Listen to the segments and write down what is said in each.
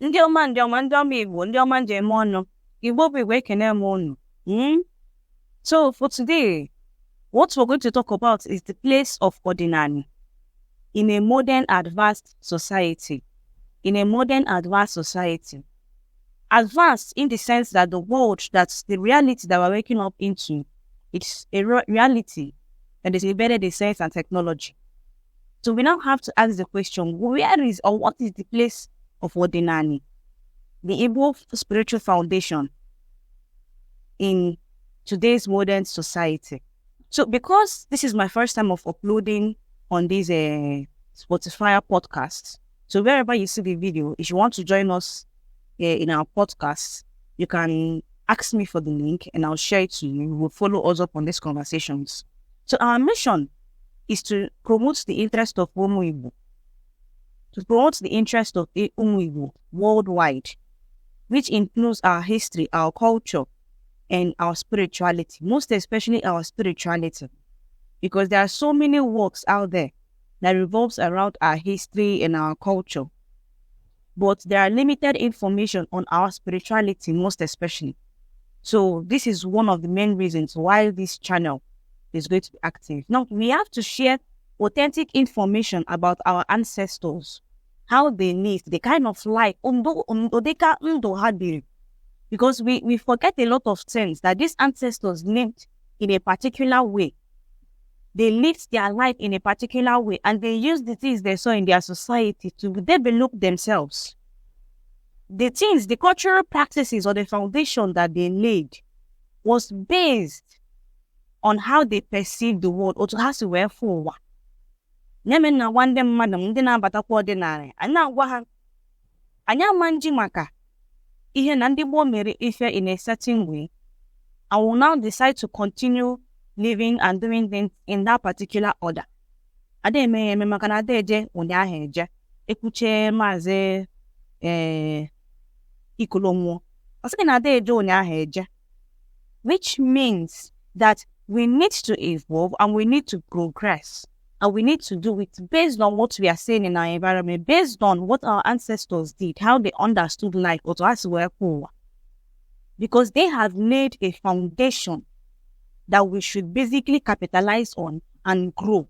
Ndị ọma Igbo, ndị ọma njem ọnụ. Igbo bụ Igbo ekene m unu. So for today, what we're going to talk about is the place of Odinaani in a modern advanced society. In a modern advanced society. Advanced in the sense that the world, that's the reality that we're waking up into, it's a reality that is embedded in science and technology. So we now have to ask the question, where is or what is the place of Odinaani, the Igbo spiritual foundation in today's modern society? So because this is my first time of uploading on this Spotify podcast, so wherever you see the video, if you want to join us in our podcast, you can ask me for the link and I'll share it to you. We'll follow us up on these conversations. So our mission is to promote the interest of Umu Igbo, to promote the interest of Umu Igbo worldwide, which includes our history, our culture, and our spirituality, most especially our spirituality, because there are so many works out there that revolves around our history and our culture, but there are limited information on our spirituality, most especially. So this is one of the main reasons why this channel is going to be active. Now, we have to share authentic information about our ancestors, how they lived, the kind of life, because we forget a lot of things, that these ancestors lived in a particular way. They lived their life in a particular way, and they used the things they saw in their society to develop themselves. The things, the cultural practices or the foundation that they laid was based on how they perceive the world, or to how to wear forward. Na one them madam, ndị na-abatakwa ọdịnala, a na-agwa ha, anyị ama nji maka ihe na ndị Igbo mere ife in a certain way. I will now decide to continue living and doing things in that particular order. Ada eme maka na ada eje ụnyaahụ eje ekwuche maazị Ikolomwo. Ọ sị na ada eje ụnyaahụ eje, which means that we need to evolve and we need to progress. And we need to do it based on what we are seeing in our environment, based on what our ancestors did, how they understood life, or to us were poor. Because they have laid a foundation that we should basically capitalize on and grow.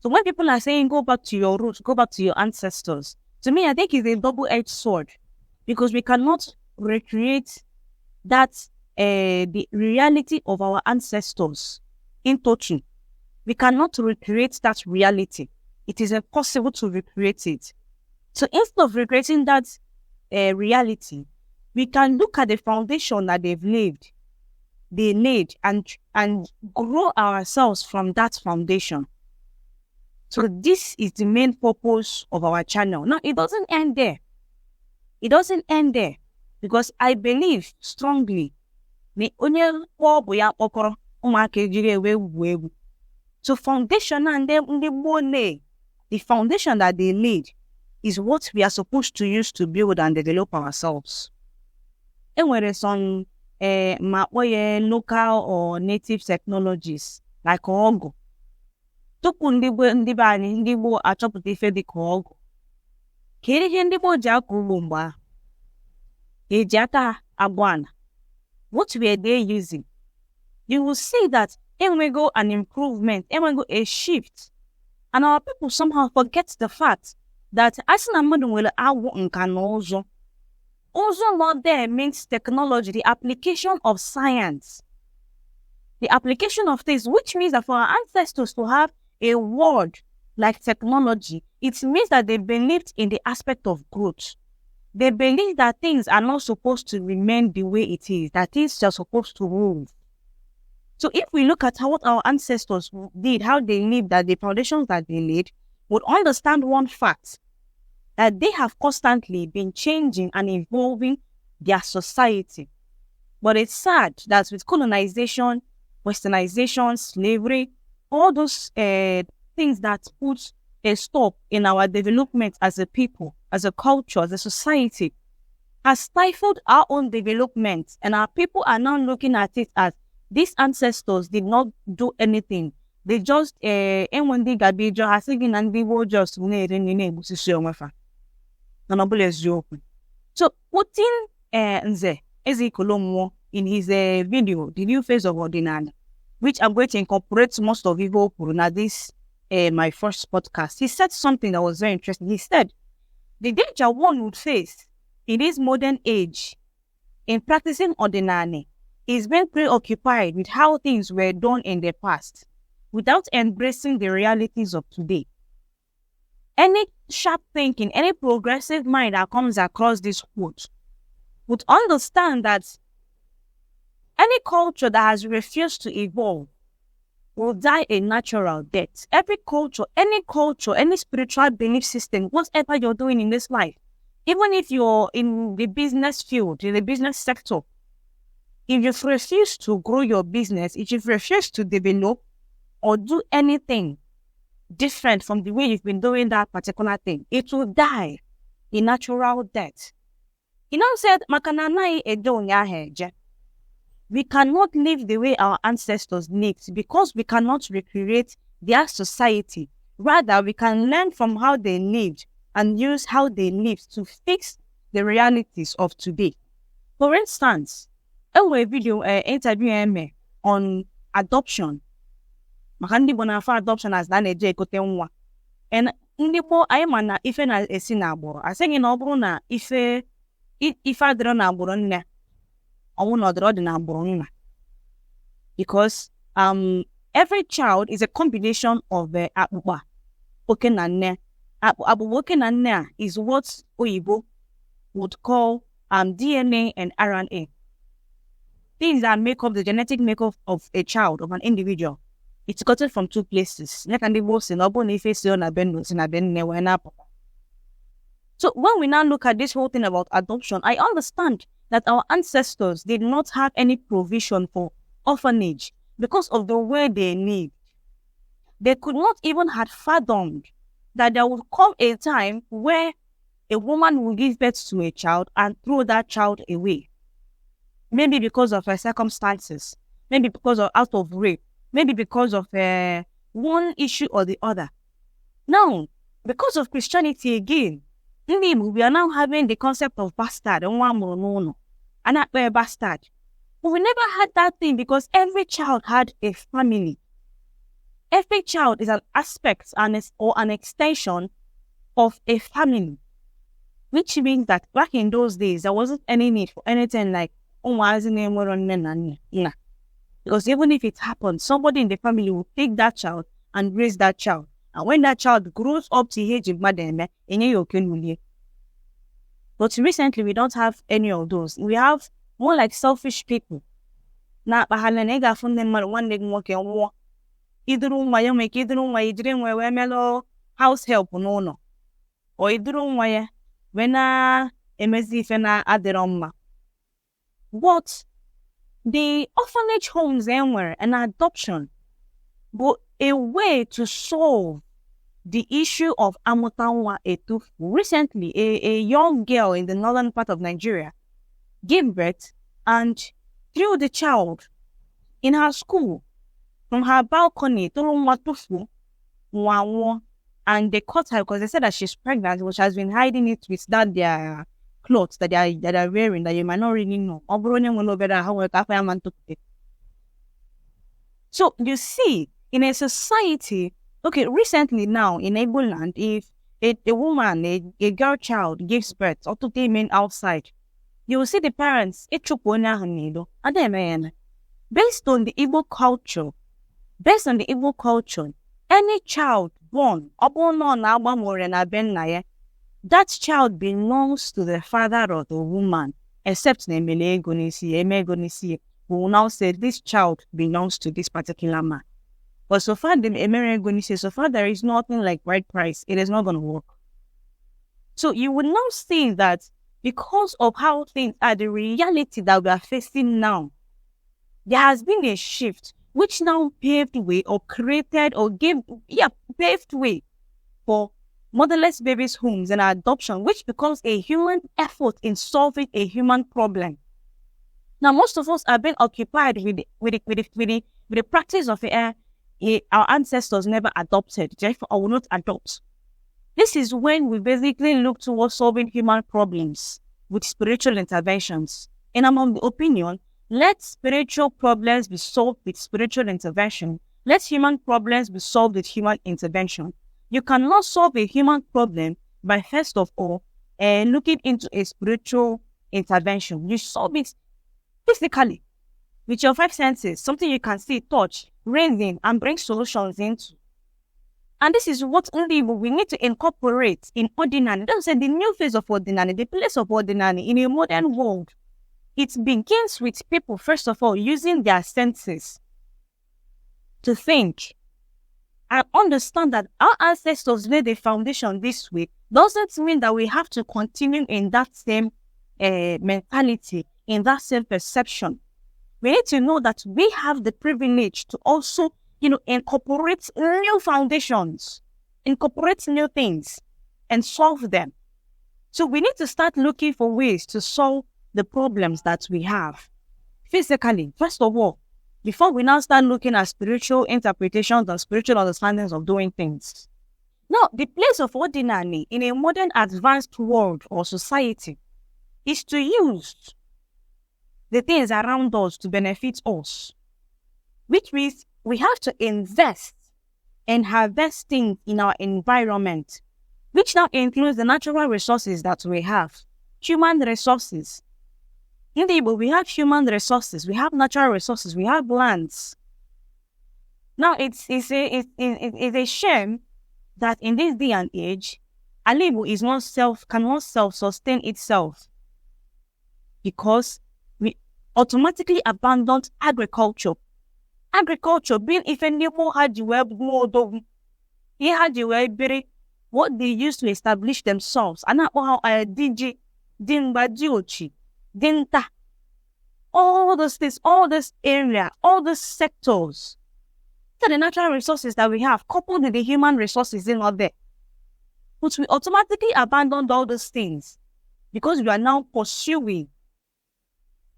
So when people are saying, go back to your roots, go back to your ancestors, to me, I think it's a double-edged sword. Because we cannot recreate that, the reality of our ancestors in touching. We cannot recreate that reality. It is impossible to recreate it. So instead of recreating that reality, we can look at the foundation that they laid, and grow ourselves from that foundation. So this is the main purpose of our channel. Now, it doesn't end there. It doesn't end there, because I believe strongly so foundation and the foundation that they laid is what we are supposed to use to build and develop ourselves. And there are some local or native technologies like Ogo. Tupu ndị be anyị ndị Igbo achọpụta ife dị ka ọgụ. Kedu ihe ndị Igbo ji akọ ugbo mgbe ahụ? Eji aka agba ana. What were they using? You will see that we go an improvement, we go a shift. And our people somehow forget the fact that as an amadu will also not there means technology, the application of science, the application of things, which means that for our ancestors to have a word like technology, it means that they believed in the aspect of growth. They believe that things are not supposed to remain the way it is, that things are supposed to move. So if we look at what our ancestors did, how they lived, that the foundations that they laid, would understand one fact, that they have constantly been changing and evolving their society. But it's sad that with colonization, westernization, slavery, all those things that put a stop in our development as a people, as a culture, as a society, has stifled our own development. And our people are now looking at it as these ancestors did not do anything. They just when they got big just just So putting Nze Ezekolomo in his video, The New Face of Odinaani, which I'm going to incorporate most of Igbo Puruna, this my first podcast, he said something that was very interesting. He said, the danger one would face in this modern age in practicing Odinaani is being preoccupied with how things were done in the past without embracing the realities of today. Any sharp thinking, any progressive mind that comes across this quote would understand that any culture that has refused to evolve will die a natural death. Every culture, any spiritual belief system, whatever you're doing in this life, even if you're in the business field, in the business sector, if you refuse to grow your business, if you refuse to develop or do anything different from the way you've been doing that particular thing, it will die a natural death. He now said, we cannot live the way our ancestors lived because we cannot recreate their society. Rather, we can learn from how they lived and use how they lived to fix the realities of today. For instance, a video interview on adoption. Makandi bonafa adoption as na eje ekote nwa. And ndị Igbo anyị ma na ife na-esi n'agbụrụ. Asịghị na ọ bụrụ na ife adịrọ n'agbụrụ nne, ọnwụ na ọdịrọ dị n'agbụrụ nna. Because every child is a combination of akpụkpa oke na nne. Akpụkpa oke na nne is what Oyibo would call DNA and RNA. Things that make up the genetic makeup of a child, of an individual. It's gotten from two places. So when we now look at this whole thing about adoption, I understand that our ancestors did not have any provision for orphanage because of the way they lived. They could not even have fathomed that there would come a time where a woman will give birth to a child and throw that child away. Maybe because of her circumstances, maybe because of out of rape, maybe because of one issue or the other. Now, because of Christianity again, we are now having the concept of bastard, and not a bastard. But we never had that thing because every child had a family. Every child is an aspect or an extension of a family, which means that back in those days, there wasn't any need for anything like, because even if it happens, somebody in the family will take that child and raise that child. And when that child grows up to age of madame, but recently we don't have any of those. We have more like selfish people. Na bahalanega from them one leg walking war. Either my make either my dream where mellow house help no. Or either my when MSD fena aderoma. But the orphanage homes were an adoption, but a way to solve the issue of Amotanwa Etufu. Recently, a young girl in the northern part of Nigeria gave birth and threw the child in her school from her balcony, and they caught her because they said that she's pregnant, which has been hiding it with that their clothes that they are wearing that you might not really know. So you see, in a society, okay, recently now in Igbo land, if a woman, a girl child gives birth or to men outside, you will see the parents, based on the Igbo culture, any child born, that child belongs to the father of the woman, except Emegonisi who will now say this child belongs to this particular man. But so far, the Emegonisi, so far there is nothing like right price. It is not going to work. So you will now see that because of how things are, the reality that we are facing now, there has been a shift which now paved way or created or paved way for motherless babies' homes and adoption, which becomes a human effort in solving a human problem. Now, most of us are being occupied with the practice of our ancestors never adopted, therefore I will not adopt. This is when we basically look towards solving human problems with spiritual interventions. And I'm of the opinion, let spiritual problems be solved with spiritual intervention. Let human problems be solved with human intervention. You cannot solve a human problem by, first of all, looking into a spiritual intervention. You solve it physically with your five senses, something you can see, touch, reason, and bring solutions into. And this is what only we need to incorporate in Odinaani. That's the new phase of Odinaani, the place of Odinaani in a modern world. It begins with people, first of all, using their senses to think and understand that our ancestors laid the foundation this way. Doesn't mean that we have to continue in that same mentality, in that same perception. We need to know that we have the privilege to also, incorporate new foundations, incorporate new things, and solve them. So we need to start looking for ways to solve the problems that we have physically, first of all, before we now start looking at spiritual interpretations and spiritual understandings of doing things. Now, the place of Odinaani in a modern advanced world or society is to use the things around us to benefit us, which means we have to invest and harvest things in our environment, which now includes the natural resources that we have, human resources. In the Igbo, we have human resources, we have natural resources, we have lands. Now, it's a shame that in this day and age, Igbo cannot self-sustain itself, because we automatically abandoned agriculture. Agriculture being even more what they used to establish themselves. And how DG, Dimba, Dinta, all those things, all this area, all those sectors. So the natural resources that we have, coupled with the human resources in all there. But we automatically abandoned all those things because we are now pursuing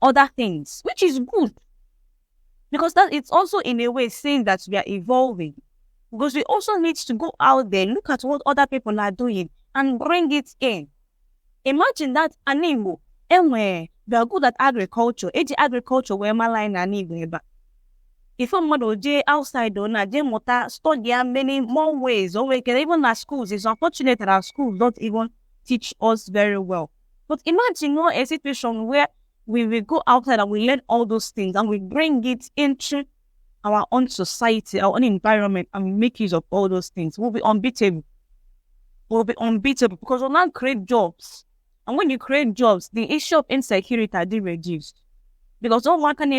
other things, which is good. Because that it's also in a way saying that we are evolving. Because we also need to go out there, look at what other people are doing, and bring it in. Imagine that animal, we are good at agriculture. Agriculture, where my line and if I'm outside or study many more ways, or we can even at schools. It's unfortunate that our schools don't even teach us very well. But imagine a situation where we will go outside and we learn all those things and we bring it into our own society, our own environment, and we make use of all those things. We'll be unbeatable. Because we'll now create jobs. And when you create jobs, the issue of insecurity are reduced. Because all one can they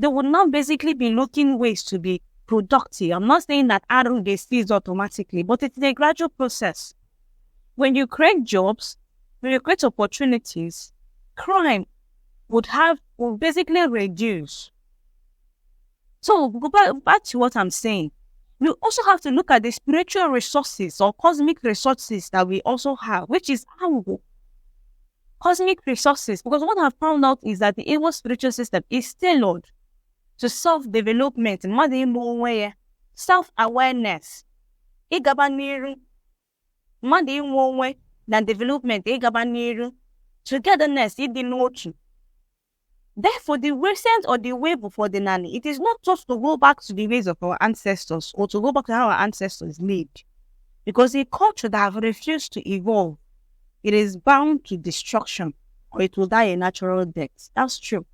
would now basically be looking ways to be productive. I'm not saying that they cease automatically, but it's a gradual process. When you create jobs, when you create opportunities, crime will basically reduce. So go back to what I'm saying. We also have to look at the spiritual resources or cosmic resources that we also have, which is our cosmic resources. Because what I've found out is that the Igbo spiritual system is tailored to self-development, self-awareness, than development, togetherness, Therefore, the recent or the way before the nanny, it is not just to go back to the ways of our ancestors or to go back to how our ancestors lived. Because a culture that have refused to evolve, it is bound to destruction or it will die a natural death. That's true.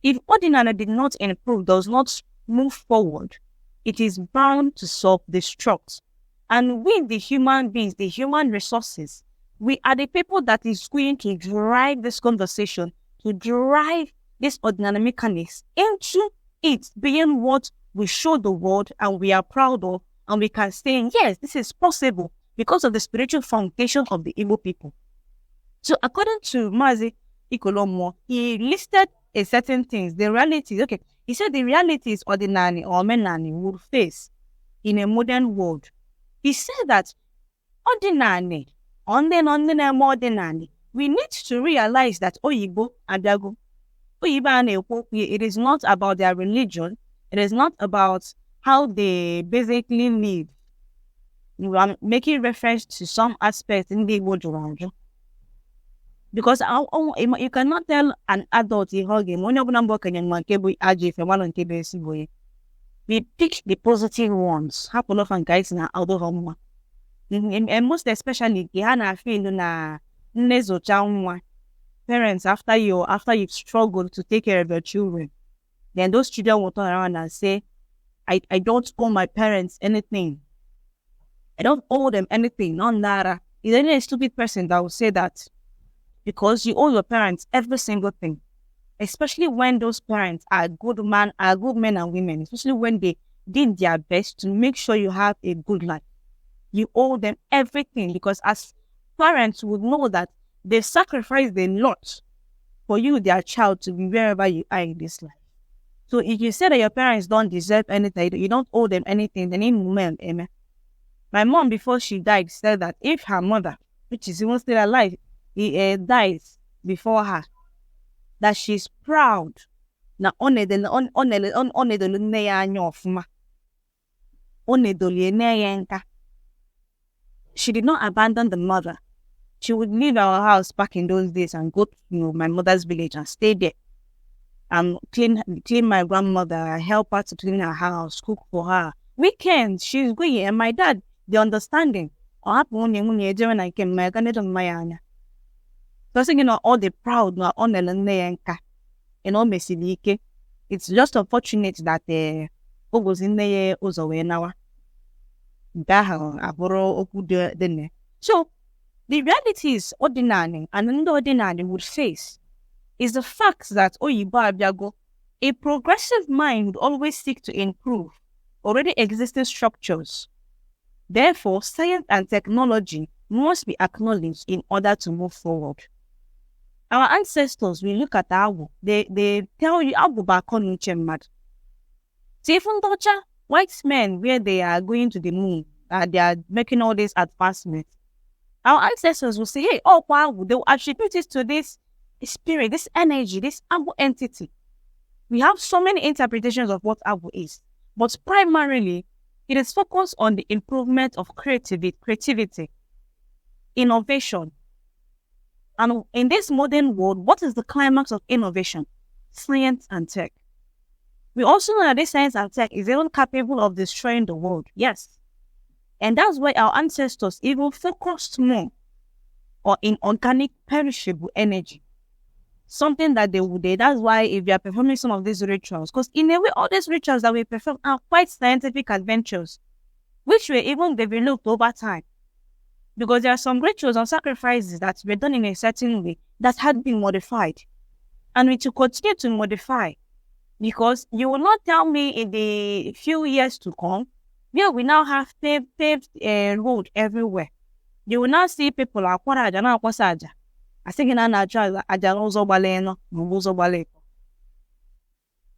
If Odinaani did not improve, does not move forward, it is bound to self-destruct. And with the human beings, the human resources, we are the people that is going to drive this conversation, to drive this Odinaani mechanism into it being what we show the world and we are proud of, and we can say, yes, this is possible because of the spiritual foundation of the Igbo people. So according to Mazi Ikolomo, he listed a certain things, the realities. Okay, he said the realities Odinaani or Menani would face in a modern world. He said that Odinaani, we need to realize that Oyibo Abiago, it is not about their religion. It is not about how they basically live. I'm making reference to some aspects in the word because you cannot tell an adult when we pick the positive ones. Happen of and guys na out of home. And most especially Gihana feel na nezo parents after you've struggled to take care of your children. Then those children will turn around and say, I don't owe my parents anything. I don't owe them anything, not nada. Is there any stupid person that will say that? Because you owe your parents every single thing. Especially when those parents are good men and women, especially when they did their best to make sure you have a good life. You owe them everything because as parents would know that they've sacrificed a lot for you, their child, to be wherever you are in this life. So if you say that your parents don't deserve anything, you don't owe them anything, then in moment, amen. My mom, before she died, said that if her mother, which is even still alive, dies before her, that she's proud. Na she did not abandon the mother. She would leave our house back in those days and go to my mother's village and stay there and clean my grandmother, help her to clean her house, cook for her. Weekends, she's going, and my dad, the understanding. Because all the proud, it's just unfortunate that was in there also now. So the reality is Odinaani and Odinaani would face is the fact that a progressive mind would always seek to improve already existing structures. Therefore, science and technology must be acknowledged in order to move forward. Our ancestors, we look at Awu, they tell you Awu Bakonu Chemad. See, even white men, where they are going to the moon, they are making all these advancements. Our ancestors will say, hey, wow, they will attribute it to this spirit, this energy, this Awu entity. We have so many interpretations of what Awu is, but primarily, it is focused on the improvement of creativity, innovation. And in this modern world, what is the climax of innovation? Science and tech. We also know that this science and tech is even capable of destroying the world. Yes. And that's why our ancestors even focused more on organic perishable energy. Something that they would do. That's why if you are performing some of these rituals, because in a way, all these rituals that we perform are quite scientific adventures, which were even developed over time. Because there are some rituals and sacrifices that were done in a certain way that had been modified. And we to continue to modify. Because you will not tell me in the few years to come, where we now have paved road everywhere. You will now see people like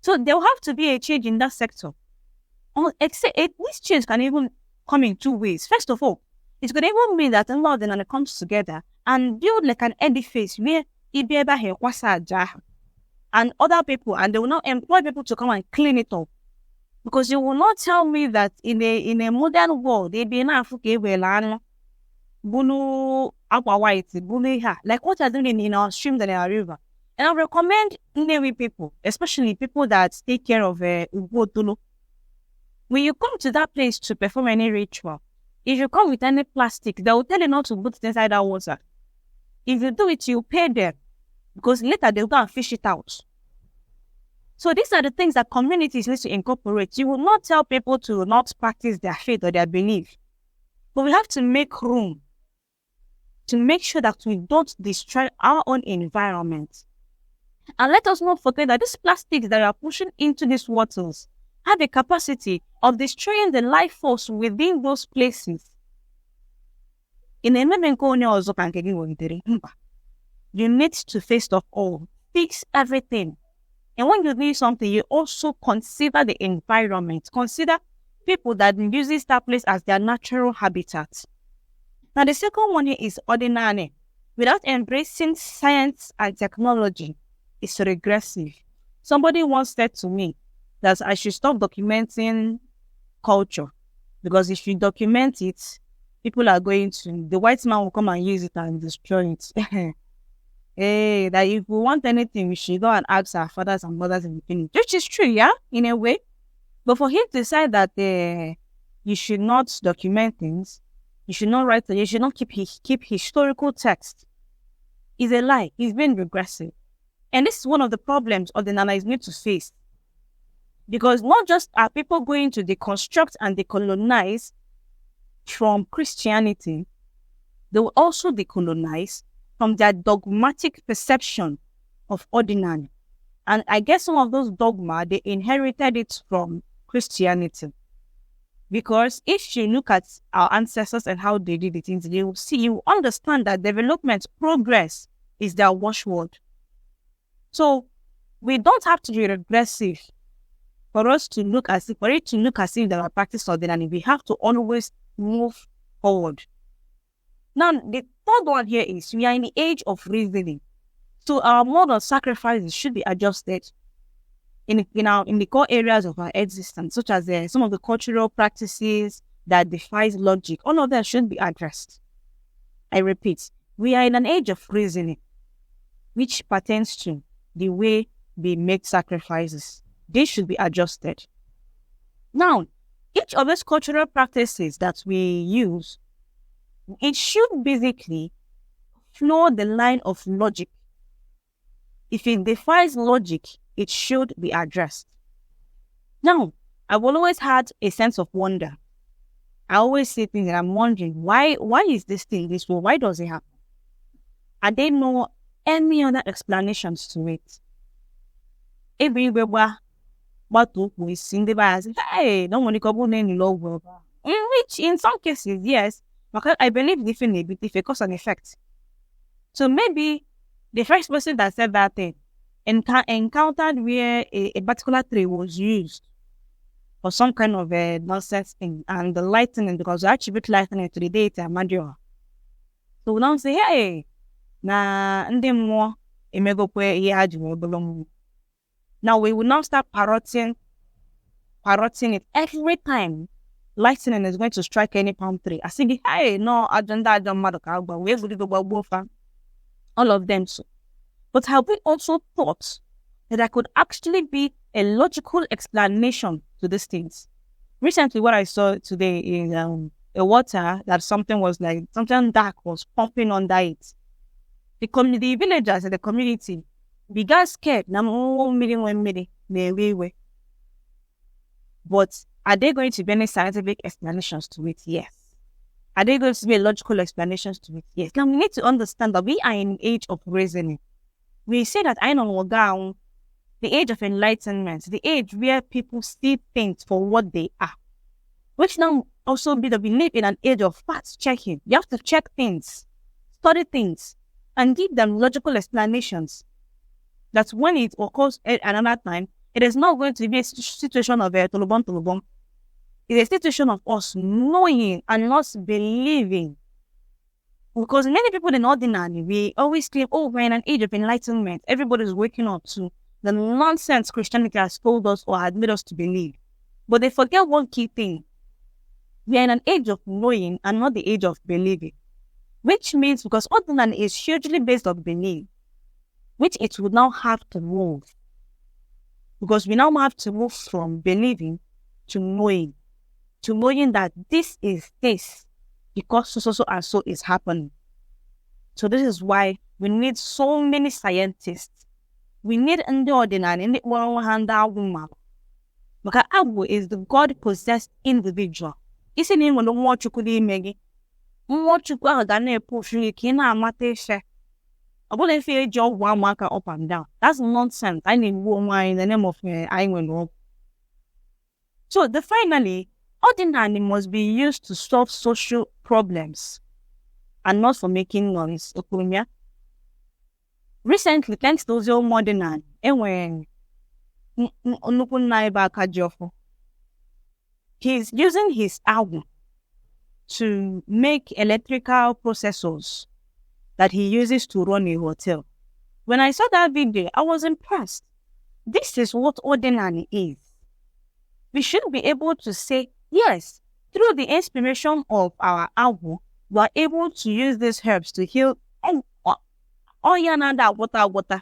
so there will have to be a change in that sector. This change can even come in two ways. First of all, it could even mean that Odinaani comes together and build like an edifice where and other people, and they will not employ people to come and clean it up. Because you will not tell me that in a modern world, they be enough Bunu aqua white, like what are doing in our streams and our river. And I recommend Nnewi people, especially people that take care of Ugotulu. When you come to that place to perform any ritual, if you come with any plastic, they will tell you not to put it inside that water. If you do it, you pay them, because later they'll go and fish it out. So these are the things that communities need to incorporate. You will not tell people to not practice their faith or their belief. But we have to make room to make sure that we don't destroy our own environment. And let us not forget that these plastics that are pushing into these waters have a capacity of destroying the life force within those places. You need to face off all, fix everything. And when you do something, you also consider the environment. Consider people that use that place as their natural habitat. Now, the second one here is Odinaani. Without embracing science and technology, it's regressive. Somebody once said to me that I should stop documenting culture, because if you document it, people are going to, the white man will come and use it and destroy it. Hey, that if we want anything, we should go and ask our fathers and mothers in the beginning, which is true, yeah, in a way. But for him to decide that you should not document things, you should not write, you should not keep historical text, is a lie. He's being regressive. And this is one of the problems Odinaani need to face. Because not just are people going to deconstruct and decolonize from Christianity, they will also decolonize from their dogmatic perception of Odinaani. And I guess some of those dogma, they inherited it from Christianity. Because if you look at our ancestors and how they did the things, you understand that development, progress is their watchword. So we don't have to be regressive for it to look as if they are practicing Odinaani. We have to always move forward. Now, the third one here is we are in the age of reasoning. So our mode of sacrifices should be adjusted in the core areas of our existence, such as some of the cultural practices that defies logic. All of that should be addressed. I repeat, we are in an age of reasoning, which pertains to the way we make sacrifices. They should be adjusted. Now, each of these cultural practices that we use, it should basically flow the line of logic. If it defies logic, it should be addressed. Now, I've always had a sense of wonder. I always say things and I'm wondering, why is this thing this way? Why does it happen? I didn't know any other explanations to it. Everywhere, but we sing the bars. Hey, don't want to come on any low. Which in some cases, yes, because I believe definitely if cause and effect. So maybe the first person that said that thing encountered where a particular tree was used for some kind of a nonsense thing, and the lightning, because we attribute lightning to the deity Amadioha. So we now say, hey, na ndi more emegokwe ihe ha ji belong. Now we will now start parroting it every time lightning is going to strike any palm tree. I think, hey, no, agenda madaka, we go all of them. So. But have we also thought that there could actually be a logical explanation to these things? Recently, what I saw today is a water that something dark was pumping under it. The villagers in the community began scared. But are there going to be any scientific explanations to it? Yes. Are there going to be logical explanations to it? Yes. Now we need to understand that we are in an age of reasoning. We say that I know down the age of enlightenment, the age where people see things for what they are, which now also be the belief in an age of fact checking. You have to check things, study things, and give them logical explanations. That's when it occurs at another time. It is not going to be a situation of a tolobon. It's a situation of us knowing and not believing. Because many people in Odinaani, we always claim, oh, we're in an age of enlightenment. Everybody's waking up to the nonsense Christianity has told us or had made us to believe. But they forget one key thing. We are in an age of knowing and not the age of believing. Which means, because Odinaani is hugely based on belief, which it would now have to move. Because we now have to move from believing to knowing that this is this, because so and so is happening. So this is why we need so many scientists. We need ndị Odinaani, ndị kpọrọ ha ndị agwụ mmadụ. Maka agwụ is the God-possessed individual. Isi na ịnwere mmụọ Chukwu n'ime gị. Mmụọ Chukwu ahụ ga na-epush gị ka ị na-amata ife. Ọ bụla ife eji ọgwụ ama aka up and down. That's nonsense. I need one in the name of I will. So finally, Odinaani must be used to solve social problems and not for making noise. Recently, thanks to the Odinaani, he's using his album to make electrical processors that he uses to run a hotel. When I saw that video, I was impressed. This is what Odinaani is. We should be able to say, yes, Through the inspiration of our Awu, we are able to use these herbs to heal water.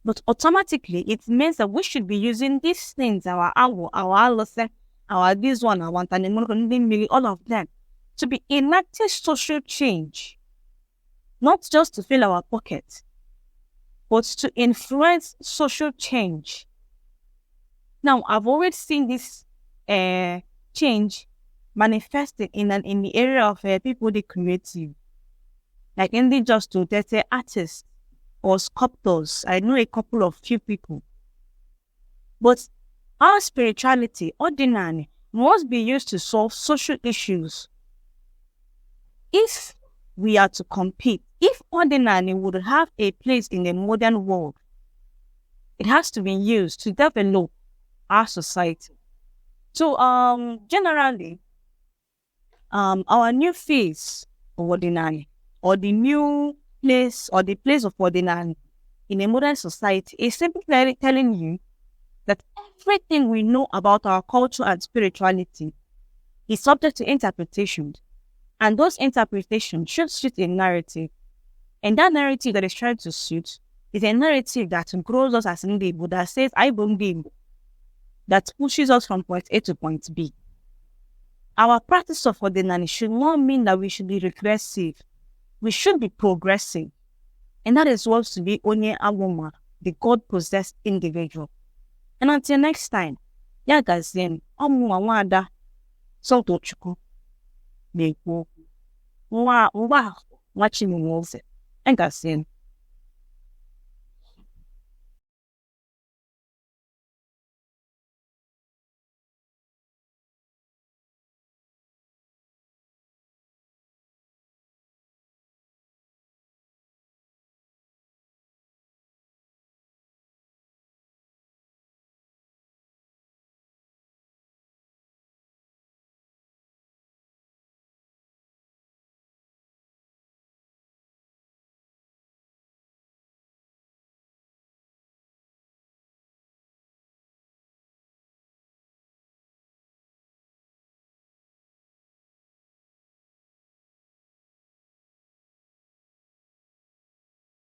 But automatically, it means that we should be using these things, our Awu, our alose, our this one, our one, all of them, to be enacting social change, not just to fill our pockets, but to influence social change. Now, I've already seen this change manifested in the area of people the creative, like in the just to say artists or sculptors. I know a couple of few people, but our spirituality, Odinaani, must be used to solve social issues. If we are to compete, if Odinaani would have a place in the modern world, it has to be used to develop our society. So, generally, our new phase of Odinaani, or the new place, or the place of Odinaani in a modern society, is simply telling you that everything we know about our culture and spirituality is subject to interpretation, and those interpretations should suit a narrative. And that narrative that is trying to suit is a narrative that grows us as Ndibo, that says, I believe, that pushes us from point A to point B. Our practice of Odinaani should not mean that we should be regressive. We should be progressive. And that is what to be Onye Awoma, the God-possessed individual. And until next time, Yagazin, Omuwawada, Sotochuku, Mekwo, Mwa, Wachimu Mose, and Gazin.